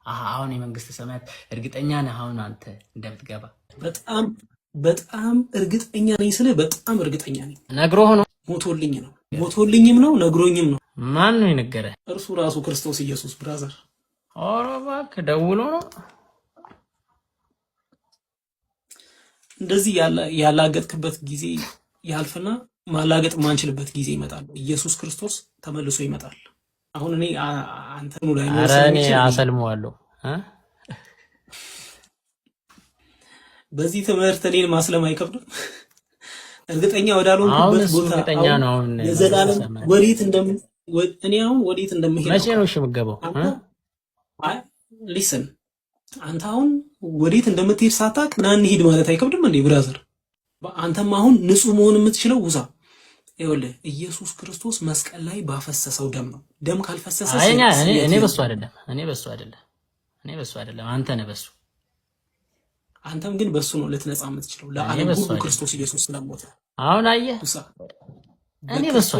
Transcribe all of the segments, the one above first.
አሁን የመንግስት ሰማያት እርግጠኛ ነህ አሁን አንተ እንደምትገባ? በጣም በጣም እርግጠኛ ነኝ ስለ በጣም እርግጠኛ ነኝ። ነግሮህ ነው? ሞቶልኝ ነው። ሞቶልኝም ነው ነግሮኝም ነው። ማን ነው የነገረህ? እርሱ ራሱ ክርስቶስ ኢየሱስ። ብራዘር ኧረ እባክህ ደውሎ ነው እንደዚህ ያላገጥክበት ጊዜ ያልፍና ማላገጥ ማንችልበት ጊዜ ይመጣል። ኢየሱስ ክርስቶስ ተመልሶ ይመጣል። አሁን እኔ አንተኑ ላይ ነው እኔ አሰልመዋለሁ። በዚህ ትምህርት እኔን ማስለም አይከብድም። እርግጠኛ ወዳልሆንኩበት ቦታ እርግጠኛ ነው አሁን የዘላለም ወዴት እኔ አሁን ወዴት እንደምሄድ መቼ ነው እሺ የምትገባው? አይ ሊስን አንተ አሁን ወዴት እንደምትሄድ ሳታውቅ ና እንሂድ ማለት አይከብድም እንዴ ብራዘር? አንተም አሁን ንጹህ መሆን የምትችለው ውሳ። ይኸውልህ ኢየሱስ ክርስቶስ መስቀል ላይ ባፈሰሰው ደም ነው። ደም ካልፈሰሰ እኔ በሱ አይደለም አንተ ነህ በሱ። አንተም ግን በሱ ነው ልትነጻ የምትችለው። ለዓለም ሁሉ ክርስቶስ ኢየሱስ ስለሞተ አሁን አየህ። እኔ በሱ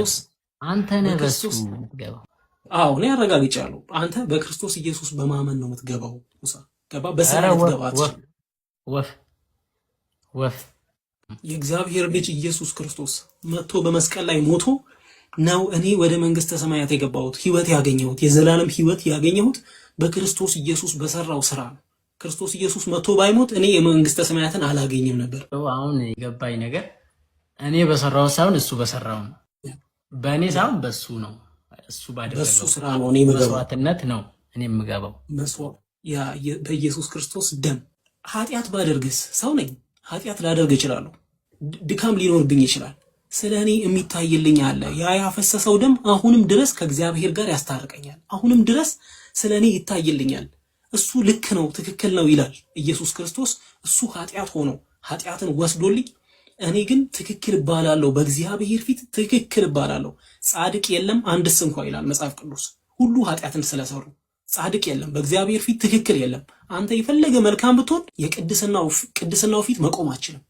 አንተ ነህ በሱ የምትገባው። አዎ እኔ አረጋግጫለሁ። አንተ በክርስቶስ ኢየሱስ በማመን ነው የምትገባው። ሙሳ ገባ። በስራ ልትገባት ወፍ የእግዚአብሔር ልጅ ኢየሱስ ክርስቶስ መጥቶ በመስቀል ላይ ሞቶ ነው እኔ ወደ መንግስተ ሰማያት የገባሁት፣ ህይወት ያገኘሁት፣ የዘላለም ህይወት ያገኘሁት በክርስቶስ ኢየሱስ በሰራው ስራ ነው። ክርስቶስ ኢየሱስ መጥቶ ባይሞት እኔ የመንግስተ ሰማያትን አላገኝም ነበር። አሁን የገባኝ ነገር እኔ በሰራው ሳይሆን እሱ በሰራው ነው። በእኔ ሳይሆን በሱ ነው። እሱ ባደረገው በሱ ስራ ነው እኔ መስዋዕትነት ነው እኔ የምገባው። በኢየሱስ ክርስቶስ ደም ኃጢአት ባደርግስ ሰው ነኝ። ኃጢአት ላደርግ እችላለሁ። ድካም ሊኖርብኝ ይችላል። ስለ እኔ የሚታይልኝ አለ። ያ ያፈሰሰው ደም አሁንም ድረስ ከእግዚአብሔር ጋር ያስታርቀኛል። አሁንም ድረስ ስለ እኔ ይታይልኛል። እሱ ልክ ነው፣ ትክክል ነው ይላል ኢየሱስ ክርስቶስ። እሱ ኃጢአት ሆኖ ኃጢአትን ወስዶልኝ እኔ ግን ትክክል እባላለሁ። በእግዚአብሔር ፊት ትክክል እባላለሁ። ጻድቅ የለም አንድስ እንኳ ይላል መጽሐፍ ቅዱስ። ሁሉ ኃጢአትን ስለሰሩ ጻድቅ የለም፣ በእግዚአብሔር ፊት ትክክል የለም። አንተ የፈለገ መልካም ብትሆን ቅድስናው ፊት መቆም አችልም።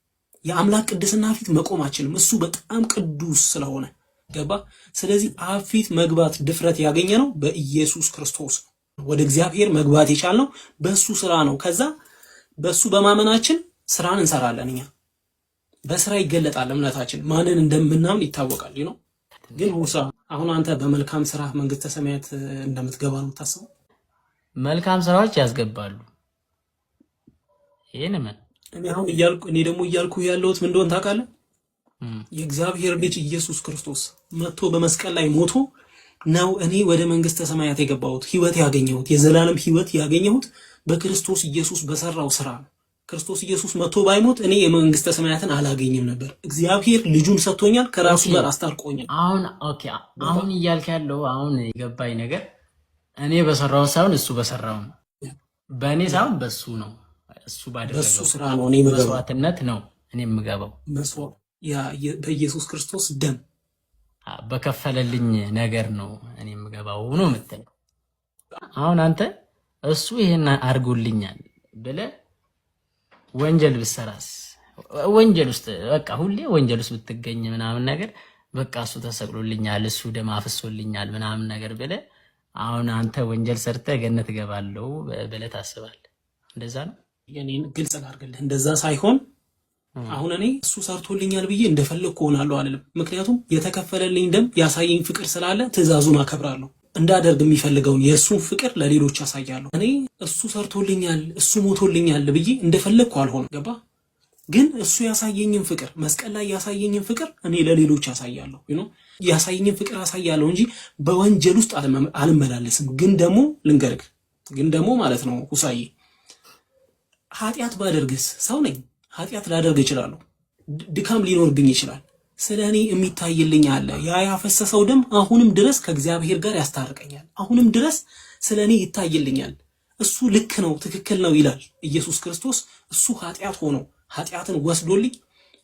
የአምላክ ቅድስና ፊት መቆም አችልም። እሱ በጣም ቅዱስ ስለሆነ ገባ። ስለዚህ አብ ፊት መግባት ድፍረት ያገኘ ነው በኢየሱስ ክርስቶስ ነው። ወደ እግዚአብሔር መግባት የቻልነው በሱ ስራ ነው። ከዛ በሱ በማመናችን ስራን እንሰራለን። እኛ በስራ ይገለጣል እምነታችን፣ ማንን እንደምናምን ይታወቃል ነው። ግን ሙሳ አሁን አንተ በመልካም ስራ መንግስተ ሰማያት እንደምትገባ ነው የምታስበው? መልካም ስራዎች ያስገባሉ። እኔ ደግሞ እያልኩ ያለሁት ምን እንደሆነ ታውቃለህ? የእግዚአብሔር ልጅ ኢየሱስ ክርስቶስ መጥቶ በመስቀል ላይ ሞቶ ነው እኔ ወደ መንግስተ ሰማያት የገባሁት፣ ህይወት ያገኘሁት፣ የዘላለም ህይወት ያገኘሁት በክርስቶስ ኢየሱስ በሰራው ስራ ነው። ክርስቶስ ኢየሱስ መጥቶ ባይሞት እኔ የመንግስተ ሰማያትን አላገኝም ነበር። እግዚአብሔር ልጁን ሰጥቶኛል፣ ከራሱ ጋር አስታርቆኛል። አሁን እያልክ ያለው አሁን የገባኝ ነገር እኔ በሰራው ሳይሆን እሱ በሰራው ነው። በእኔ ሳይሆን በሱ ነው። እሱ ባደረገው በሱ ስራ ነው እኔ መስዋዕትነት ነው እኔ የምገባው። በኢየሱስ ክርስቶስ ደም በከፈለልኝ ነገር ነው እኔ የምገባው ነው የምትለው። አሁን አንተ እሱ ይሄን አድርጎልኛል ብለህ ወንጀል ብትሰራስ? ወንጀል ውስጥ በቃ ሁሌ ወንጀል ውስጥ ብትገኝ ምናምን ነገር በቃ እሱ ተሰቅሎልኛል፣ እሱ ደም አፍሶልኛል ምናምን ነገር ብለህ አሁን አንተ ወንጀል ሰርተህ ገነት እገባለሁ ብለህ ታስባለህ? እንደዛ ነው። የኔን ግልጽ ላድርግልህ፣ እንደዛ ሳይሆን አሁን እኔ እሱ ሰርቶልኛል ብዬ እንደፈለግኩ ሆናለሁ አልልም። ምክንያቱም የተከፈለልኝ ደም ያሳየኝ ፍቅር ስላለ ትእዛዙን አከብራለሁ። እንዳደርግ የሚፈልገውን የእሱን ፍቅር ለሌሎች ያሳያለሁ። እኔ እሱ ሰርቶልኛል እሱ ሞቶልኛል ብዬ እንደፈለግኩ አልሆንም። ገባ? ግን እሱ ያሳየኝን ፍቅር መስቀል ላይ ያሳየኝን ፍቅር እኔ ለሌሎች ያሳያለሁ። ያሳየኝን ፍቅር ያሳያለሁ እንጂ በወንጀል ውስጥ አልመላለስም። ግን ደግሞ ማለት ነው ሁሳዬ፣ ኃጢአት ባደርግስ ሰው ነኝ። ኃጢአት ላደርግ እችላለሁ። ድካም ሊኖርብኝ ይችላል። ስለ እኔ የሚታይልኝ አለ። ያ ያፈሰሰው ደም አሁንም ድረስ ከእግዚአብሔር ጋር ያስታርቀኛል። አሁንም ድረስ ስለ እኔ ይታይልኛል። እሱ ልክ ነው፣ ትክክል ነው ይላል ኢየሱስ ክርስቶስ። እሱ ኃጢአት ሆኖ ኃጢአትን ወስዶልኝ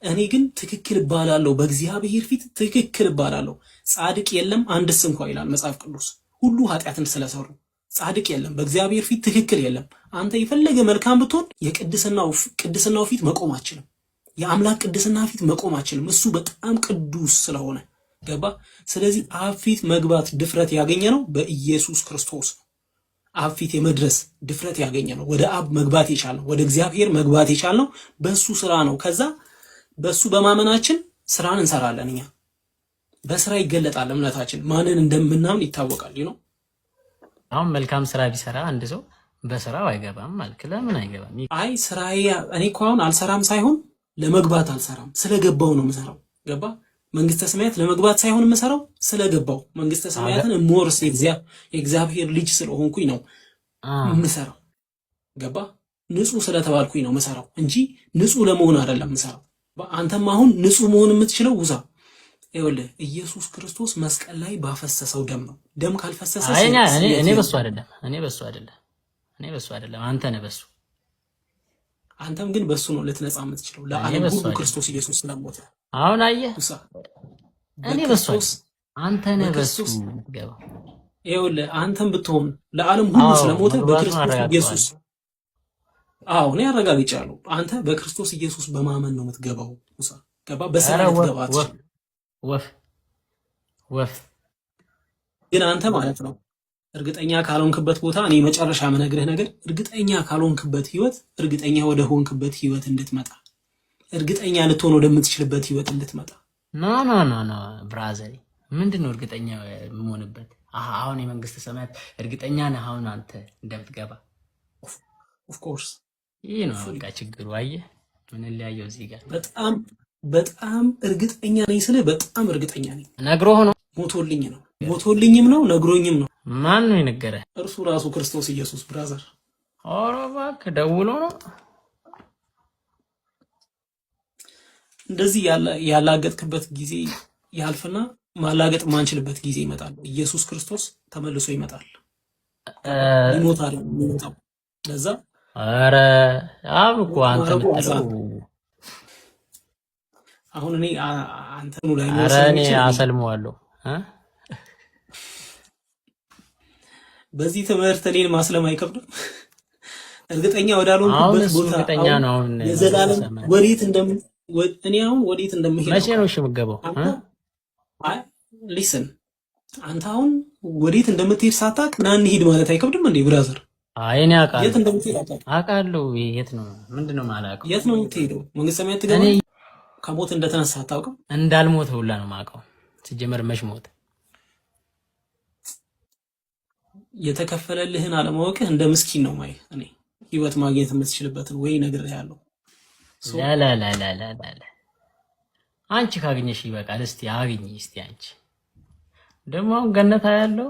እኔ ግን ትክክል እባላለሁ። በእግዚአብሔር ፊት ትክክል እባላለሁ። ጻድቅ የለም አንድስ እንኳ ይላል መጽሐፍ ቅዱስ። ሁሉ ኃጢአትን ስለሰሩ ጻድቅ የለም፣ በእግዚአብሔር ፊት ትክክል የለም። አንተ የፈለገ መልካም ብትሆን ቅድስናው ፊት መቆም አችልም። የአምላክ ቅድስና ፊት መቆም አችልም። እሱ በጣም ቅዱስ ስለሆነ ገባ። ስለዚህ አብ ፊት መግባት ድፍረት ያገኘ ነው በኢየሱስ ክርስቶስ ነው። አብ ፊት የመድረስ ድፍረት ያገኘ ነው። ወደ አብ መግባት የቻልነው ወደ እግዚአብሔር መግባት የቻልነው በሱ ስራ ነው። ከዛ በሱ በማመናችን ስራን እንሰራለን። እኛ በስራ ይገለጣል እምነታችን። ማንን እንደምናምን ይታወቃል። ነው አሁን መልካም ስራ ቢሰራ አንድ ሰው በስራው አይገባም ማለት ለምን አይገባም? አይ ስራዬ እኔ እኮ አሁን አልሰራም ሳይሆን ለመግባት አልሰራም፣ ስለገባው ነው የምሰራው። ገባ? መንግስተ ሰማያት ለመግባት ሳይሆን የምሰራው ስለገባው መንግስተ ሰማያትን ሞርስ የእግዚአብሔር ልጅ ስለሆንኩኝ ነው የምሰራው። ገባ? ንጹህ ስለተባልኩኝ ነው የምሰራው እንጂ ንጹህ ለመሆን አይደለም የምሰራው። አንተም አሁን ንጹህ መሆን የምትችለው ውዛ ይኸውልህ ኢየሱስ ክርስቶስ መስቀል ላይ ባፈሰሰው ደም ነው። ደም ካልፈሰሰ እኔ በሱ አይደለም አንተ ነህ በሱ። አንተም ግን በሱ ነው ልትነጻ የምትችለው ለዓለም ሁሉ ክርስቶስ ኢየሱስ ስለሞተ። አሁን አየህ እኔ በሱ አንተ ነህ በሱ ገባ። ይኸውልህ አንተም ብትሆን ለዓለም ሁሉ ስለሞተ በክርስቶስ ኢየሱስ እኔ አረጋግጫለሁ። አንተ በክርስቶስ ኢየሱስ በማመን ነው የምትገባው። ሙሳ ገባ። በስራ ልትገባት ወፍ ግን አንተ ማለት ነው እርግጠኛ ካልሆንክበት ቦታ እኔ መጨረሻ የምነግርህ ነገር እርግጠኛ ካልሆንክበት ህይወት እርግጠኛ ወደ ሆንክበት ህይወት እንድትመጣ እርግጠኛ ልትሆን ወደምትችልበት ህይወት እንድትመጣ። ኖ ብራዘር ምንድነው እርግጠኛ የምሆንበት? አሁን የመንግስት ሰማያት እርግጠኛ ነህ አሁን አንተ እንደምትገባ? ኦፍ ኮርስ ይሄ ነው በቃ ችግሩ። አየህ ምን ሊያየው እዚህ ጋር በጣም እርግጠኛ ነኝ ስለ በጣም እርግጠኛ ነኝ። ነግሮህ ነው ሞቶልኝም ነው ነግሮኝም ነው። ማን ነው የነገረህ? እርሱ ራሱ ክርስቶስ ኢየሱስ ብራዘር። ኧረ እባክህ ደውሎ ነው እንደዚህ ያላገጥክበት ጊዜ ያልፍና ማላገጥ ማንችልበት ጊዜ ይመጣል። ኢየሱስ ክርስቶስ ተመልሶ ይመጣል። ይሞታል የሚመጣው ለዛ ኧረ አብ እኮ አንተ የምትለው አሁን እኔ አንተ ነው ላይ ነው እኔ አሰልመዋለሁ። በዚህ ትምህርት እኔን ማስለም አይከብድም። እርግጠኛ ወዳልሆንኩበት ቦታ እርግጠኛ ነው የዘላለም ወዴት እኔ አሁን ወዴት እንደምሄድ መቼ ነው እሺ የምትገባው? አይ ሊስን አንተ አሁን ወዴት እንደምትሄድ ሳታውቅ ና እንሂድ ማለት አይከብድም እንዴ ብራዘር? አይ እኔ አውቃለሁ የት እንደምትሄድ አውቃለሁ። የት ነው ምንድነው የማላውቀው? የት ነው የምትሄደው? መንግስተ ሰማያት ትገባለህ? ከሞት እንደተነሳ አታውቅም? እንዳልሞት ሁላ ነው የማውቀው። ሲጀመር መች ሞት የተከፈለልህን አለማወቅህ እንደ ምስኪን ነው ማይ እኔ ህይወት ማግኘት የምትችልበትን ወይ ነግሬሃለሁ። ላላላላላ አንቺ ካገኘሽ ይበቃል። እስቲ አግኝ እስቲ አንቺ ደግሞ አሁን ገነታ ያለው